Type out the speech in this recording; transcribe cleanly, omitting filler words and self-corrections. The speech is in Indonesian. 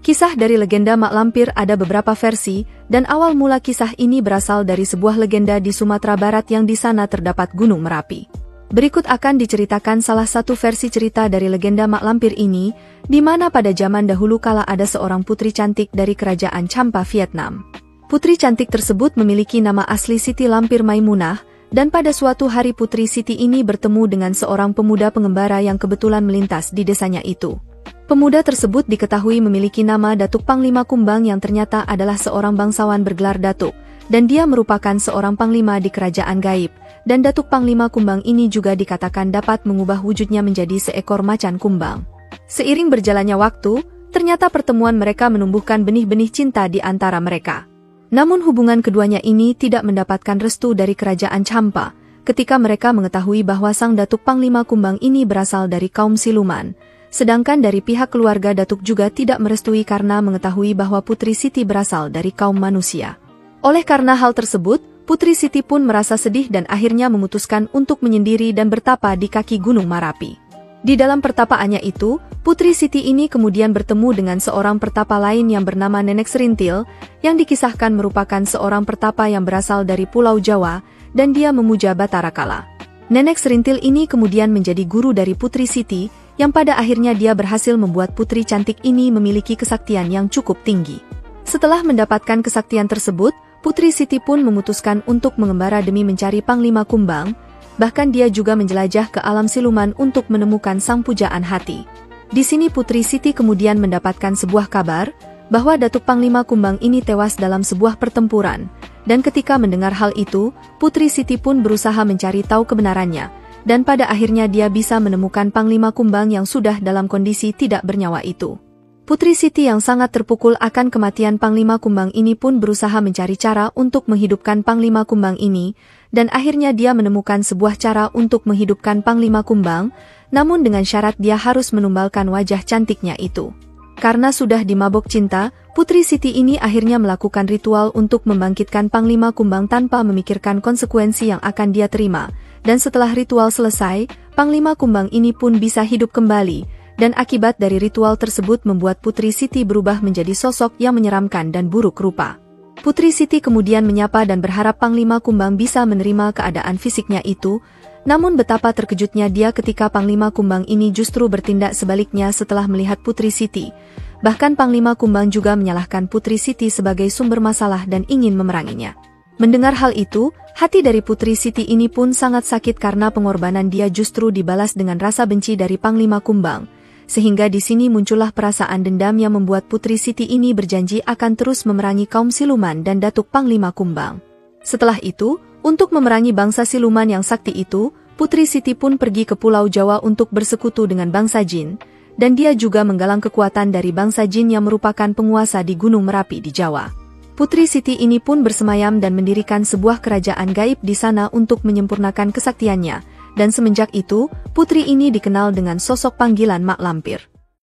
Kisah dari legenda Mak Lampir ada beberapa versi, dan awal mula kisah ini berasal dari sebuah legenda di Sumatera Barat yang di sana terdapat Gunung Merapi. Berikut akan diceritakan salah satu versi cerita dari legenda Mak Lampir ini, di mana pada zaman dahulu kala ada seorang putri cantik dari kerajaan Champa, Vietnam. Putri cantik tersebut memiliki nama asli Siti Lampir Maimunah, dan pada suatu hari putri Siti ini bertemu dengan seorang pemuda pengembara yang kebetulan melintas di desanya itu. Pemuda tersebut diketahui memiliki nama Datuk Panglima Kumbang yang ternyata adalah seorang bangsawan bergelar Datuk, dan dia merupakan seorang panglima di kerajaan gaib, dan Datuk Panglima Kumbang ini juga dikatakan dapat mengubah wujudnya menjadi seekor macan kumbang. Seiring berjalannya waktu, ternyata pertemuan mereka menumbuhkan benih-benih cinta di antara mereka. Namun hubungan keduanya ini tidak mendapatkan restu dari kerajaan Champa, ketika mereka mengetahui bahwa sang Datuk Panglima Kumbang ini berasal dari kaum siluman. Sedangkan dari pihak keluarga Datuk juga tidak merestui karena mengetahui bahwa Putri Siti berasal dari kaum manusia. Oleh karena hal tersebut, Putri Siti pun merasa sedih dan akhirnya memutuskan untuk menyendiri dan bertapa di kaki Gunung Merapi. Di dalam pertapaannya itu, Putri Siti ini kemudian bertemu dengan seorang pertapa lain yang bernama Nenek Serintil, yang dikisahkan merupakan seorang pertapa yang berasal dari Pulau Jawa, dan dia memuja Batara Kala. Nenek Serintil ini kemudian menjadi guru dari Putri Siti, yang pada akhirnya dia berhasil membuat putri cantik ini memiliki kesaktian yang cukup tinggi. Setelah mendapatkan kesaktian tersebut, Putri Siti pun memutuskan untuk mengembara demi mencari Panglima Kumbang, bahkan dia juga menjelajah ke alam siluman untuk menemukan sang pujaan hati. Di sini Putri Siti kemudian mendapatkan sebuah kabar, bahwa Datuk Panglima Kumbang ini tewas dalam sebuah pertempuran, dan ketika mendengar hal itu, Putri Siti pun berusaha mencari tahu kebenarannya, dan pada akhirnya dia bisa menemukan Panglima Kumbang yang sudah dalam kondisi tidak bernyawa itu. Putri Siti yang sangat terpukul akan kematian Panglima Kumbang ini pun berusaha mencari cara untuk menghidupkan Panglima Kumbang ini, dan akhirnya dia menemukan sebuah cara untuk menghidupkan Panglima Kumbang, namun dengan syarat dia harus menumbalkan wajah cantiknya itu. Karena sudah dimabok cinta, Putri Siti ini akhirnya melakukan ritual untuk membangkitkan Panglima Kumbang tanpa memikirkan konsekuensi yang akan dia terima. Dan setelah ritual selesai, Panglima Kumbang ini pun bisa hidup kembali, dan akibat dari ritual tersebut membuat Putri Siti berubah menjadi sosok yang menyeramkan dan buruk rupa. Putri Siti kemudian menyapa dan berharap Panglima Kumbang bisa menerima keadaan fisiknya itu, namun betapa terkejutnya dia ketika Panglima Kumbang ini justru bertindak sebaliknya setelah melihat Putri Siti. Bahkan Panglima Kumbang juga menyalahkan Putri Siti sebagai sumber masalah dan ingin memeranginya. Mendengar hal itu, hati dari Putri Siti ini pun sangat sakit karena pengorbanan dia justru dibalas dengan rasa benci dari Panglima Kumbang, sehingga di sini muncullah perasaan dendam yang membuat Putri Siti ini berjanji akan terus memerangi kaum siluman dan Datuk Panglima Kumbang. Setelah itu, untuk memerangi bangsa siluman yang sakti itu, Putri Siti pun pergi ke Pulau Jawa untuk bersekutu dengan bangsa jin, dan dia juga menggalang kekuatan dari bangsa jin yang merupakan penguasa di Gunung Merapi di Jawa. Putri Siti ini pun bersemayam dan mendirikan sebuah kerajaan gaib di sana untuk menyempurnakan kesaktiannya, dan semenjak itu, putri ini dikenal dengan sosok panggilan Mak Lampir.